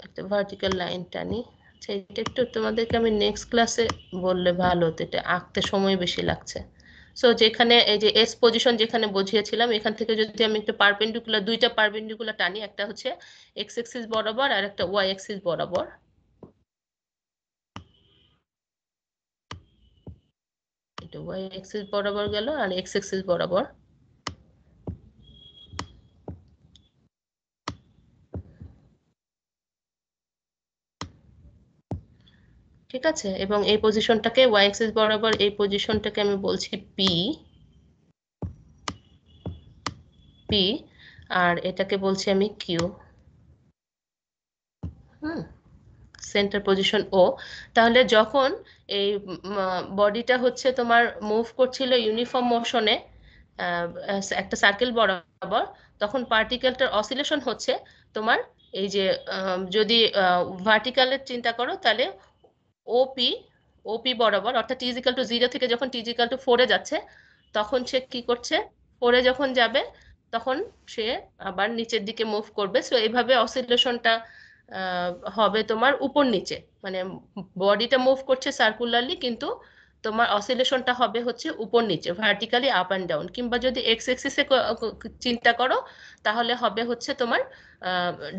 একটা ভার্টিক্যাল লাইন টানি। আচ্ছা এটা একটু তোমাদেরকে আমি নেক্সট ক্লাসে বললে ভালো হতো, এটা আঁকতে সময় বেশি লাগছে। সো যেখানে এই যে এস পজিশন যেখানে বুঝিয়েছিলাম, এখান থেকে যদি আমি একটা পারপেন্ডিকুলার, দুইটা পারপেন্ডিকুলার টানি, একটা হচ্ছে এক্স অ্যাক্সিস বরাবর আর একটা ওয়াই অ্যাক্সিস বরাবর। এটা ওয়াই অ্যাক্সিস বরাবর গেল আর এক্স অ্যাক্সিস বরাবর। ঠিক ঠিক আছে, এবং এই পজিশনটাকে ওয়াই অ্যাক্সিস বরাবর এই পজিশনটাকে আমি বলছি পি, পি, আর এটাকে বলছি আমি কিউ। সেন্টার পজিশন ও। তাহলে যখন এই বডিটা হচ্ছে তোমার মুভ করছিল ইউনিফর্ম মোশনে একটা সার্কেল বরাবর, তখন পার্টিকেলটার অসিলেশন হচ্ছে তোমার এই যে যদি ভার্টিক্যালের চিন্তা করো তাহলে ওপি, ওপি বরাবর, অর্থাৎ টি ইজিক্যাল টু 0 থেকে যখন টি ইজিক্যাল টু 4 এ যাচ্ছে তখন সে কি করছে, 4 এ যখন যাবে তখন সে আবার নিচের দিকে মুভ করবে। সো এইভাবে অসিলেশনটা হবে তোমার উপর নিচে, মানে বডিটা মুভ করছে সার্কুলারলি কিন্তু তোমার অসিলেশনটা হবে হচ্ছে উপর নিচে, ভার্টিক্যালি আপ অ্যান্ড ডাউন। কিংবা যদি এক্স এক্সিসে চিন্তা করো তাহলে হবে হচ্ছে তোমার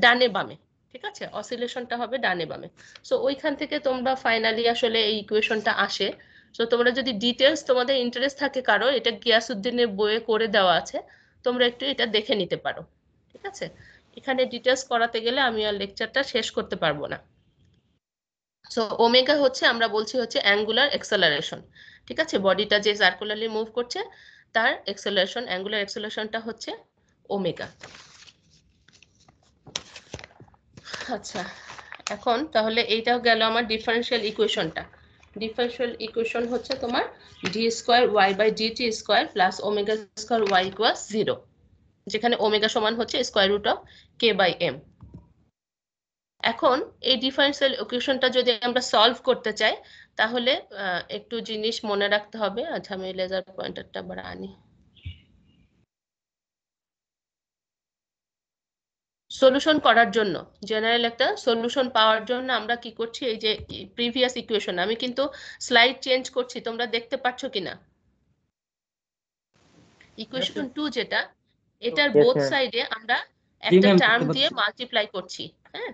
ডানে বামে। ঠিক আছে, অসিলেশনটা হবে ডানে বামে। সো ওইখান থেকে তোমরা ফাইনালি আসলে এই ইকুয়েশনটা আসে। সো তোমরা যদি ডিটেলস তোমাদের ইন্টারেস্ট থাকে কারো, এটা গিয়াসউদ্দিনের বইয়ে করে দেওয়া আছে, তোমরা একটু এটা দেখে নিতে পারো। ঠিক আছে, এখানে ডিটেলস করাতে গেলে আমি আর লেকচারটা শেষ করতে পারবো না। সো ওমেগা হচ্ছে আমরা বলছি হচ্ছে অ্যাঙ্গুলার অ্যাক্সেলারেশন। ঠিক আছে, বডিটা যে সার্কুলারলি মুভ করছে তার অ্যাক্সেলারেশন, অ্যাঙ্গুলার অ্যাক্সেলারেশনটা হচ্ছে ওমেগা। আচ্ছা, এখন তাহলে এইটাও গেল আমার ডিফারেনশিয়াল ইকুয়েশনটা। ডিফারেনশিয়াল ইকুয়েশন হচ্ছে তোমার D square Y by DT square plus omega square Y equals 0, যেখানে ওমেগা সমান হচ্ছে square root of K by M. এখন এই ডিফারেনশিয়াল ইকুয়েশনটা যদি আমরা সলভ করতে চাই তাহলে একটু জিনিস মনে রাখতে হবে। আচ্ছা, আমি লেজার পয়েন্টারটা আবার আনি। সলিউশন করার জন্য, জেনারেল একটা সলিউশন পাওয়ার জন্য আমরা কি করছি, এই যে প্রিভিয়াস ইকুয়েশন, আমি কিন্তু স্লাইড চেঞ্জ করছি, তোমরা দেখতে পাচ্ছ কিনা? ইকুয়েশন 2 যেটা, এটার Yes, বোথ sir. সাইডে আমরা একটা টার্ম দিয়ে মাল্টিপ্লাই করছি। হ্যাঁ,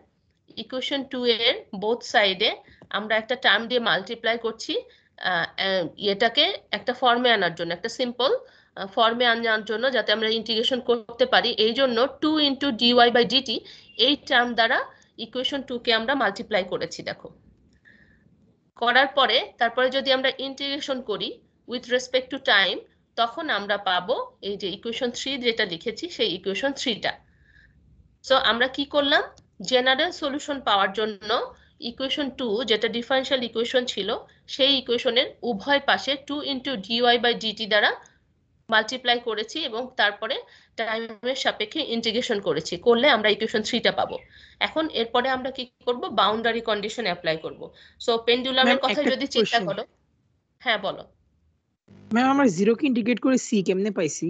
ইকুয়েশন 2 এর বোথ সাইডে আমরা একটা টার্ম দিয়ে মাল্টিপ্লাই করছি, এটাকে একটা ফর্মে আনার জন্য, একটা সিম্পল ফর্মে আনার জন্য, যাতে আমরা ইন্টিগ্রেশন করতে পারি। এই জন্য 2 ইন্টু ডিওয়াই বাই ডিটি এই টার্ম দ্বারা ইকুয়েশন 2 কে আমরা মাল্টিপ্লাই করেছি। দেখো, করার পরে তারপরে যদি আমরা ইন্টিগ্রেশন করি উইথ রেসপেক্ট টু টাইম, তখন আমরা পাবো এই যে ইকুয়েশন 3 যেটা লিখেছি সেই ইকুয়েশন 3টা। সো আমরা কি করলাম, জেনারেল সলিউশন পাওয়ার জন্য ইকুয়েশন 2 যেটা ডিফারেনশিয়াল ইকুয়েশন ছিল সেই ইকুয়েশনের উভয় পাশে 2 ইন্টু ডিওয়াই বাই ডিটি দ্বারা মাল্টিপ্লাই করেছি এবং তারপরে টাইমের সাপেক্ষে ইন্টিগ্রেশন করেছি, করলে আমরা ইকুয়েশন 3টা পাবো। এখন এরপরে আমরা কি করব, বাউন্ডারি কন্ডিশন অ্যাপ্লাই করব। সো পেন্ডুলামের কথা যদি চিন্তা করো, হ্যাঁ বলো। ম্যাম আমরা 0 কে ইন্টিগ্রেট করে সি কেমনে পাইছি?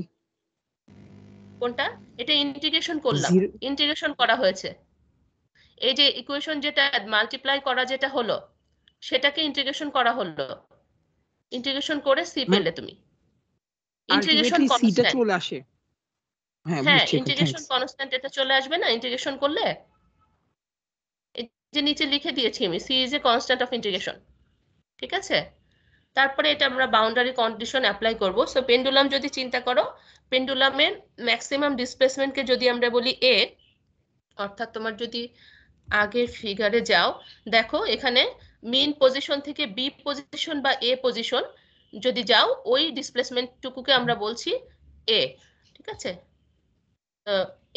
কোনটা? এটা ইন্টিগ্রেশন করলাম, ইন্টিগ্রেশন করা হয়েছে। এই যে ইকুয়েশন যেটা মাল্টিপ্লাই করা যেটা হলো সেটাকে ইন্টিগ্রেশন করা হলো, ইন্টিগ্রেশন করে সি পেলে তুমি। ইন্টিগ্রেশন কনস্ট্যান্ট চলে আসে। হ্যাঁ, ইন্টিগ্রেশন কনস্ট্যান্ট এটা চলে আসবে না ইন্টিগ্রেশন করলে। এই যে নিচে লিখে দিয়েছি আমি, C is a constant of integration. ঠিক আছে, তারপরে এটা আমরা বাউন্ডারি কন্ডিশন অ্যাপ্লাই করব। সো পেন্ডুলাম যদি চিন্তা করো, পেন্ডুলামের ম্যাক্সিমাম ডিসপ্লেসমেন্টকে যদি আমরা বলি এ, অর্থাৎ তোমার যদি আগের ফিগারে যাও, দেখো এখানে মিন পজিশন থেকে বি পজিশন বা এ পজিশন যদি যাও, ওই ডিসপ্লেসমেন্ট টুকুকে আমরা বলছি এ। ঠিক আছে,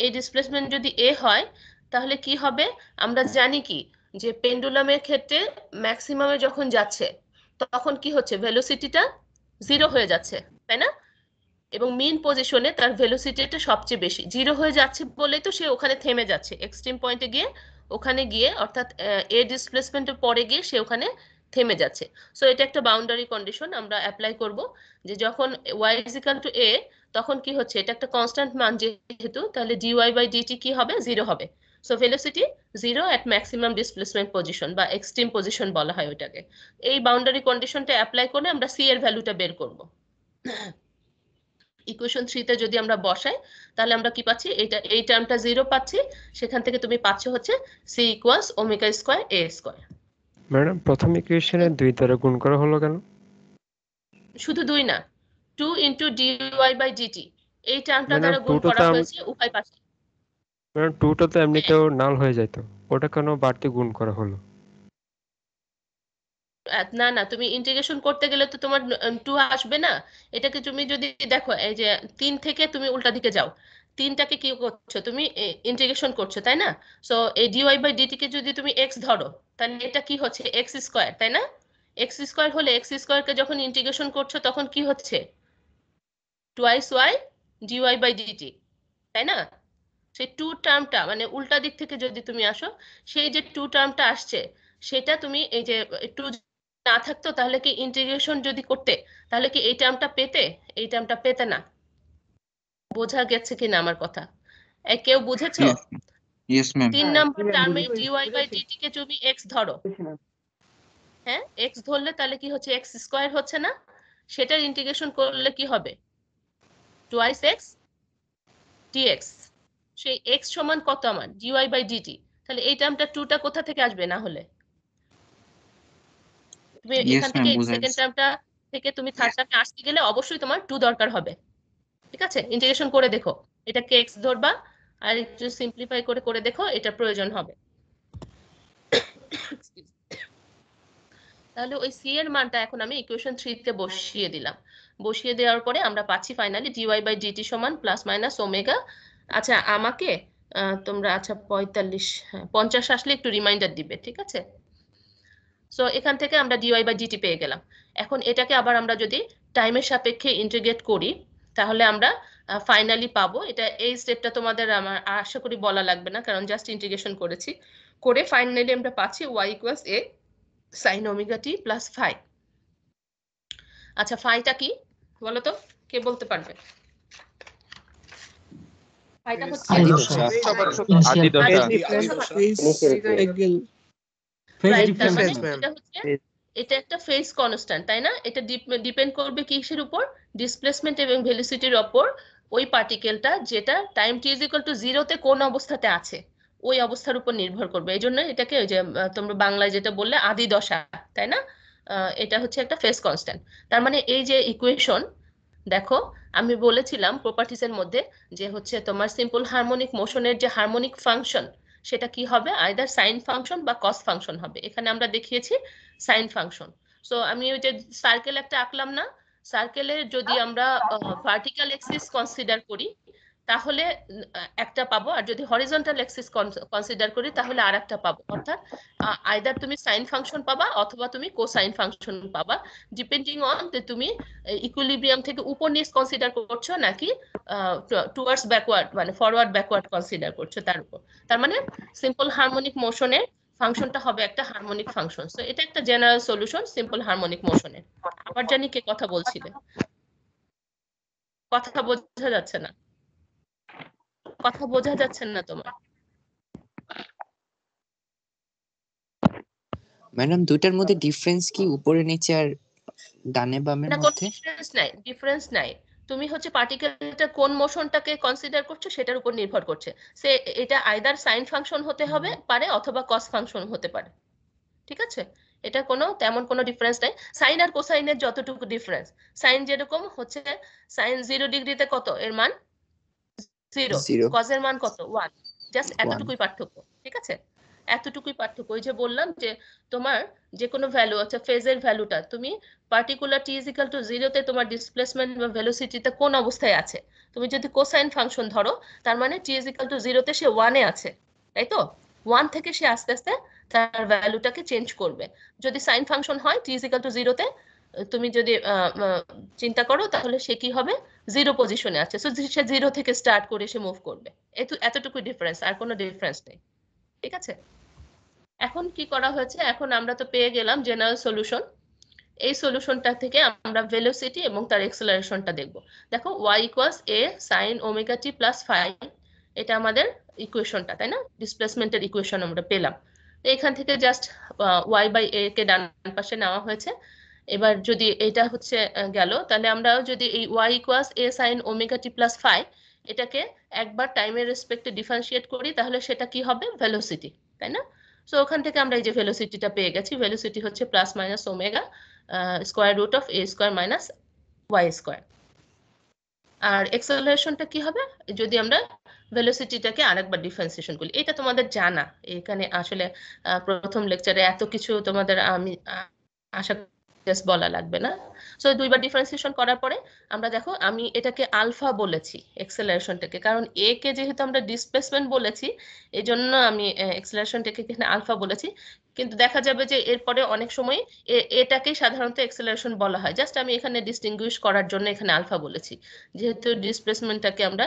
এই ডিসপ্লেসমেন্ট যদি এ হয় তাহলে কি হবে, আমরা জানি কি যে পেন্ডুলামের ক্ষেত্রে ম্যাক্সিমামে যখন যাচ্ছে তখন কি হচ্ছে, ভেলোসিটিটা 0 হয়ে যাচ্ছে, তাই না? এবং মিন পজিশনে তার ভেলোসিটিটা সবচেয়ে বেশি 0 হয়ে যাচ্ছে বলে তো সে ওখানে থেমে যাচ্ছে, এক্সট্রিম পয়েন্টে গিয়ে ওখানে গিয়ে, অর্থাৎ এ ডিসপ্লেসমেন্টের পরে গিয়ে সে ওখানে থেমে যাচ্ছে। সো এটা একটা বাউন্ডারি কন্ডিশন আমরা অ্যাপ্লাই করব, যে যখন y is equal two a তখন কি হচ্ছে, এটা একটা কনস্ট্যান্ট মান যেহেতু, তাহলে dy বাই dt কি হবে, 0 হবে। সো ভেলোসিটি 0 এট ম্যাক্সিমাম ডিসপ্লেসমেন্ট পজিশন বা এক্সট্রিম পজিশন বলা হয় ওটাকে। এই বাউন্ডারি কন্ডিশনটা অ্যাপ্লাই করে আমরা c এর ভ্যালুটা বের করব। ইকুয়েশন 3 তে যদি আমরা বসাই তাহলে আমরা কি পাচ্ছি, এটা এই টার্মটা 0 পাচ্ছি, সেখান থেকে তুমি পাচ্ছ হচ্ছে c equals omega square a square. Madam প্রথম ইকুয়েশনে 2 দ্বারা গুণ করা হলো কেন? শুধু 2 না, 2 ইনটু dy বাই dt এই টার্মটা দ্বারা গুণ করা হয়েছে উভয় পাশে। ম্যাডাম 2টা তো এমনিতেও নাল হয়ে যায়, তো ওটা কেন বাড়তি গুণ করা হলো? না না, তুমি ইন্টিগ্রেশন করতে গেলে তো তোমার 2 আসবে না। এটাকে তুমি যদি দেখো, এই যে 3 থেকে তুমি উল্টা দিকে যাও, 3টাকে কি করছো তুমি ইন্টিগ্রেশন করছো, তাই না? সো এই ডিওয়াই বাই ডিটি কে যদি তুমি এক্স ধরো, তাহলে এটা কি হচ্ছে এক্স স্কোয়ার, তাই না? এক্স স্কোয়ার হলে এক্স স্কোয়ারকে যখন ইন্টিগ্রেশন করছো তখন কি হচ্ছে twice Y DY by DT, তাই না? সেই 2 টার্মটা মানে উল্টা দিক থেকে যদি তুমি আসো, সেই যে 2 টার্মটা আসছে সেটা তুমি এই যে 2 না থাকতো তাহলে কি ইন্টিগ্রেশন যদি করতে তাহলে কি এই টার্মটা পেতে? এই টার্মটা পেতে না। বোঝা গেছে কিনা আমার কথা? কেউ বুঝেছো? Yes, ma'am. 3 নাম্বার টার্মে ডিওয়াই বাই ডিটি কে তুমি এক্স ধরো, হ্যাঁ এক্স ধরলে তাহলে কি হচ্ছে এক্স স্কোয়ার হচ্ছে না? সেটার ইন্টিগ্রেশন করলে কি হবে টুয়াইস এক্স ডিএক্স। সেই এক্স সমান কত আমার ডিওয়াই বাই ডিটি, তাহলে এই টার্মটা 2টা কোথা থেকে আসবে? না হলে তুমি Yes, এখান ma'am, থেকে বুঝা সেকেন্ড গেছে। টার্মটা থেকে তুমি থার্ড টার্মে আসতে গেলে অবশ্যই তোমার 2 দরকার হবে। ঠিক আছে, ইন্টিগ্রেশন করে দেখো, এটাকে এক্স ধরবা আর একটু সিম্পলিফাই করে করে দেখো, এটা প্রয়োজন হবে। তাহলে ওই সি এর মানটা এখন আমি ইকুয়েশন 3 তে বসিয়ে দিলাম। বসিয়ে দেওয়ার পরে আমরা পাচ্ছি ফাইনালি ডিওয়াই বাই ডিটি সমান প্লাস মাইনাস ওমেগা। আচ্ছা আমাকে তোমরা আচ্ছা 45 50 আসলে একটু রিমাইন্ডার দিবে, ঠিক আছে? সো এখান থেকে আমরা ডিওয়াই বাই ডিটি পেয়ে গেলাম। এখন এটাকে আবার আমরা যদি টাইমের সাপেক্ষে ইন্টিগ্রেট করি তাহলে আমরা ফাইনালি পাবো, এটা এই স্টেপটা তোমাদের আমার আশা করি বলা লাগবে না কারণ জাস্ট ইন্টিগ্রেশন করেছি, করে ফাইনালি আমরা পাচ্ছি y equals a sin omega t plus phi. আচ্ছা ফাইটা কি বলো তো, কে বলতে পারবে? ফাইটা হচ্ছে Right, তার মানে এটা হচ্ছে এটা একটা ফেজ কনস্ট্যান্ট, তাই না? এটা ডিপেন্ড করবে কিসের উপর? ডিসপ্লেসমেন্ট এবং ভেলোসিটির উপর। ওই পার্টিকেলটা যেটা টাইম t = 0 তে কোন অবস্থাতে আছে ওই অবস্থার উপর নির্ভর করবে। এই জন্য এটাকে ওই যে তোমরা বাংলায় যেটা বললে আদি দশা, তাই না? এটা হচ্ছে একটা ফেজ কনস্ট্যান্ট। তার মানে এই যে ইকুয়েশন দেখো, আমি বলেছিলাম প্রপার্টিজের মধ্যে যে হচ্ছে তোমার সিম্পল হারমোনিক মোশনের যে হারমোনিক ফাংশন সেটা কি হবে? আইদার সাইন ফাংশন বা কস ফাংশন হবে। এখানে আমরা দেখিয়েছি সাইন ফাংশন। সো আমি ওই যে সার্কেল একটা আঁকলাম না, সার্কেলের যদি আমরা ভার্টিক্যাল এক্সিস কনসিডার করি তাহলে একটা পাবো, আর যদি হরিজন্টাল এক্সিস কনসিডার করি তাহলে আরেকটা পাবো। অর্থাৎ আইদার তুমি সাইন ফাংশন পাবা অথবা তুমি কোসাইন ফাংশন পাবা, ডিপেন্ডিং অন যে তুমি ইকুইলিব্রিয়াম থেকে উপর নিচ কনসিডার করছো নাকি টুয়ার্ডস ব্যাকওয়ার্ড মানে ফরওয়ার্ড ব্যাকওয়ার্ড কনসিডার করছো তার উপর। তার মানে সিম্পল হারমোনিক মোশনের ফাংশনটা হবে একটা হারমোনিক ফাংশন। সো এটা একটা জেনারেল সলিউশন সিম্পল হারমোনিক মোশনের। আবার জানি কে কথা বলছিলে, কথা বোঝা যাচ্ছে না, কথা বোঝা যাচ্ছে না তোমার? ম্যাডাম দুইটার মধ্যে ডিফারেন্স কি উপরে নিচে আর ডানে বামের না, কোনো মধ্যে? ডিফারেন্স নাই, ডিফারেন্স নাই। তুমি হচ্ছে পার্টিকেলটা কোন মোশনটাকে কনসিডার করছো সেটার উপর নির্ভর করছে। সে এটা আইদার সাইন ফাংশন হতে হবে পারে অথবা কস ফাংশন হতে পারে। ঠিক আছে, এটা কোনো তেমন কোনো ডিফারেন্স নাই। সাইন আর কোসাইনের যতটুকু ডিফারেন্স, সাইন যেরকম হচ্ছে সাইন 0 ডিগ্রিতে কত এর মান 0, কজের মান কত 1, জাস্ট এতটুকুই পার্থক্য। ঠিক আছে, এতটুকুই পার্থক্য। ওই যে বললাম যে তোমার যে কোনো ভ্যালু আছে ফেজের ভ্যালুটা তুমি পার্টিকুলার t = 0 তে তোমার ডিসপ্লেসমেন্ট বা ভেলোসিটিতে কোন অবস্থায় আছে, তুমি যদি কোসাইন ফাংশন ধরো তার মানে t = 0 তে সে 1 এ আছে, তাই তো? 1 থেকে সে আস্তে আস্তে তার ভ্যালুটাকে চেঞ্জ করবে। যদি সাইন ফাংশন হয় t = 0 তে তুমি যদি চিন্তা করো তাহলে সে কি হবে 0 পজিশনে আছে, সো সে 0 থেকে স্টার্ট করে সে মুভ করবে। এতটুকু ডিফারেন্স, আর কোনো ডিফারেন্স নেই। ঠিক আছে, এখন কি করা হয়েছে, এখন আমরা তো পেয়ে গেলাম জেনারেল সলিউশন। এই সলিউশনটা থেকে আমরা ভেলোসিটি এবং তার এক্সেলারেশনটা দেখব। দেখো y = a sin omega t plus phi, এটা আমাদের ইকুয়েশনটা, তাই না? ডিসপ্লেসমেন্টের ইকুয়েশন আমরা পেলাম। এখান থেকে জাস্ট y বাই a কে ডান পাশে নেওয়া হয়েছে। এবার যদি এটা হচ্ছে গেল, তাহলে আমরা যদি এই y = a sin omega t plus phi এটাকে একবার টাইমের রেসপেক্টে ডিফারেন্সিয়েট করি তাহলে সেটা কি হবে? ভেলোসিটি, তাই না? সো ওখান থেকে আমরা এই যে ভেলোসিটিটা পেয়ে গেছি, ভেলোসিটি হচ্ছে plus minus omega square root of a square minus y square. আর এক্সেলারেশনটা কি হবে যদি আমরা ভেলোসিটিটাকে আরেকবার ডিফারেন্সিয়েশন করি? এটা তোমাদের জানা, এখানে আসলে প্রথম লেকচারে এত কিছু তোমাদের আমি আশা জাস্ট বলা লাগবে না। সো দুইবার ডিফারেন্সিয়েশন করার পরে আমরা দেখো আমি এটাকে আলফা বলেছি এক্সেলারেশনটাকে, কারণ এ কে যেহেতু আমরা ডিসপ্লেসমেন্ট বলেছি এই জন্য আমি এক্সেলারেশনটাকে এখানে আলফা বলেছি। কিন্তু দেখা যাবে যে এরপরে অনেক সময় এটাকেই সাধারণত এক্সেলারেশন বলা হয়, জাস্ট আমি এখানে ডিস্টিংগুইশ করার জন্য এখানে আলফা বলেছি, যেহেতু ডিসপ্লেসমেন্টটাকে আমরা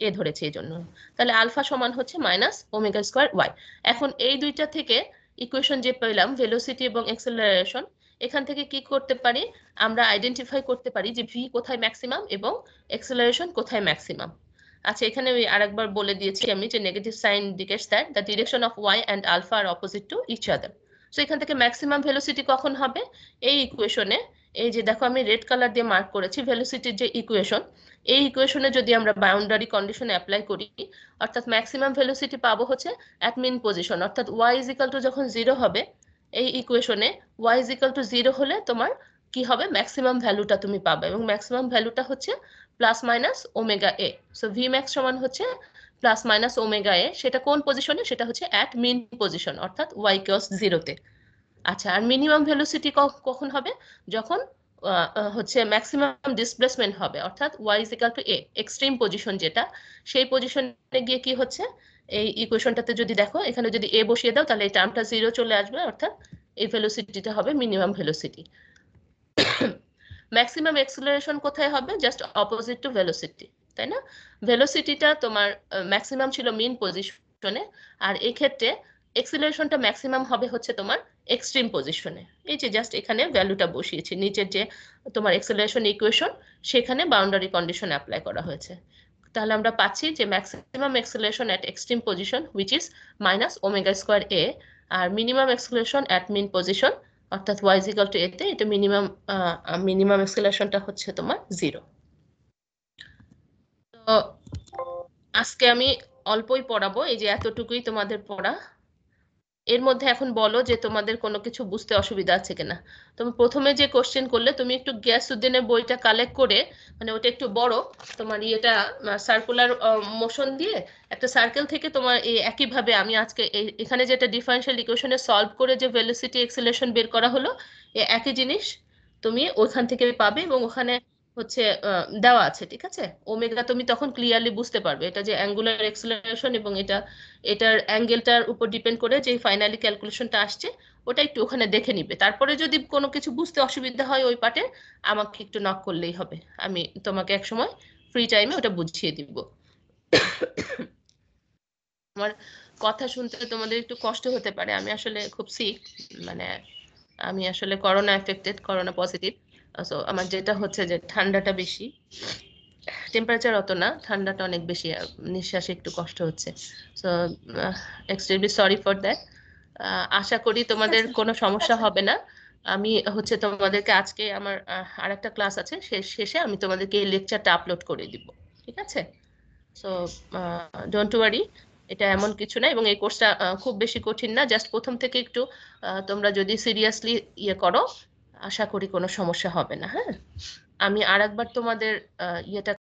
এ ধরেছি এই জন্য। তাহলে আলফা সমান হচ্ছে মাইনাস ওমেগা স্কোয়ার ওয়াই। এখন এই দুইটা থেকে ইকুয়েশন যে পেলাম ভেলোসিটি এবং এক্সেলারেশন, এখান থেকে কি করতে পারি আমরা আইডেন্টিফাই করতে পারি যে ভি কোথায় ম্যাক্সিমাম এবং এক্সেলারেশন কোথায় ম্যাক্সিমাম। আচ্ছা এখানে আমি আরেকবার বলে দিয়েছি আমি যে negative sign indicates that the direction of Y and alpha are opposite to each other. So এখান থেকে ম্যাক্সিমাম ভেলোসিটি কখন হবে, এই ইকুয়েশনে এই যে দেখো আমি রেড কালার দিয়ে মার্ক করেছি ভেলোসিটির যে ইকুয়েশন, এই ইকুয়েশনে যদি আমরা বাউন্ডারি কন্ডিশন অ্যাপ্লাই করি অর্থাৎ ম্যাক্সিমাম ভেলোসিটি পাবো হচ্ছে অ্যাট মিন পজিশন, অর্থাৎ ওয়াই ইজ ইকুয়াল টু যখন 0 হবে এই ইকুয়েশনে ওয়াই ইজ ইকুয়াল টু 0 হলে তোমার কি হবে ম্যাক্সিমাম ভ্যালুটা তুমি পাবে, এবং ম্যাক্সিমাম ভ্যালুটা হচ্ছে প্লাস মাইনাস ওমেগা এ। সো ভি ম্যাক্স সমান হচ্ছে প্লাস মাইনাস ওমেগা এ, সেটা কোন পজিশনে, সেটা হচ্ছে অ্যাট মিন পজিশন অর্থাৎ ওয়াই ইকুয়ালস 0-তে। আচ্ছা আর মিনিমাম ভেলোসিটি কখন হবে, যখন হচ্ছে ম্যাক্সিমাম ডিসপ্লেসমেন্ট হবে অর্থাৎ Y is equal to A, extreme position যেটা, সেই পজিশনে গিয়ে কি হচ্ছে এই ইকুয়েশনটাতে যদি দেখো এখানে যদি এ বসিয়ে দাও তাহলে এই টার্মটা 0 চলে আসবে, অর্থাৎ এই ভেলোসিটিটা হবে মিনিমাম ভেলোসিটি। ম্যাক্সিমাম এক্সেলারেশন কোথায় হবে, জাস্ট অপোজিট টু ভেলোসিটি, তাই না? ভেলোসিটিটা তোমার ম্যাক্সিমাম ছিল মিন পজিশনে, আর এই ক্ষেত্রে এক্সেলারেশনটা ম্যাক্সিমাম হবে হচ্ছে তোমার এক্সট্রিম পজিশনে। এই যে জাস্ট এখানে ভ্যালুটা বসিয়েছি, নিচের যে তোমার এক্সেলারেশন ইকুয়েশন সেখানে বাউন্ডারি কন্ডিশন অ্যাপ্লাই করা হয়েছে। তাহলে আমরা পাচ্ছি যে maximum acceleration at extreme position which is minus omega square A, আর minimum acceleration at mean position অর্থাৎ Y is equal to A তে এটা মিনিমাম এক্সেলারেশনটা হচ্ছে তোমার 0। তো আজকে আমি অল্পই পড়াবো, এই যে এতটুকুই তোমাদের পড়া। এর মধ্যে এখন বলো যে তোমাদের কোনো কিছু বুঝতে অসুবিধা আছে কিনা। তুমি প্রথমে যে কোশ্চেন করলে তুমি একটু গিয়াসউদ্দিনের বইটা কালেক্ট করে, মানে ওটা একটু বড় তোমার ইয়েটা সার্কুলার মোশন দিয়ে একটা সার্কেল থেকে তোমার এই একইভাবে আমি আজকে এখানে যেটা ডিফারেনশিয়াল ইকুয়েশনে সলভ করে যে ভেলোসিটি এক্সেলারেশন বের করা হলো এই একই জিনিস তুমি ওখান থেকে পাবে, এবং ওখানে হচ্ছে দেওয়া আছে, ঠিক আছে? ওমেগা তুমি তখন ক্লিয়ারলি বুঝতে পারবে এটা যে অ্যাঙ্গুলার এক্সেলারেশন, এবং এটার অ্যাঙ্গেলটার উপর ডিপেন্ড করে যে ফাইনালি ক্যালকুলেশনটা আসছে ওটা একটু ওখানে দেখে নিবে। তারপরে যদি কোনো কিছু বুঝতে অসুবিধা হয় ওই পার্টে আমাকে একটু নক করলেই হবে, আমি তোমাকে এক সময় ফ্রি টাইমে ওটা বুঝিয়ে দিব। আমার কথা শুনতে তোমাদের একটু কষ্ট হতে পারে, আমি আসলে খুব সিক, মানে আমি আসলে corona affected, corona positive. So আমার যেটা হচ্ছে যে ঠান্ডাটা বেশি, টেম্পারেচার অত না, ঠান্ডাটা অনেক বেশি, নিঃশ্বাসে একটু কষ্ট হচ্ছে। So extremely sorry for that. আশা করি তোমাদের কোনো সমস্যা হবে না। আমি হচ্ছে তোমাদেরকে আজকে আমার আরেকটা ক্লাস আছে, শেষে আমি তোমাদেরকে এই লেকচারটা আপলোড করে দিব, ঠিক আছে? সো ডোন্ট ওয়ারি, এটা এমন কিছু না, এবং এই কোর্সটা খুব বেশি কঠিন না, জাস্ট প্রথম থেকে একটু তোমরা যদি সিরিয়াসলি ইয়ে করো আশা করি কোনো সমস্যা হবে না। হ্যাঁ, আমি আরেকবার তোমাদের ইয়েটা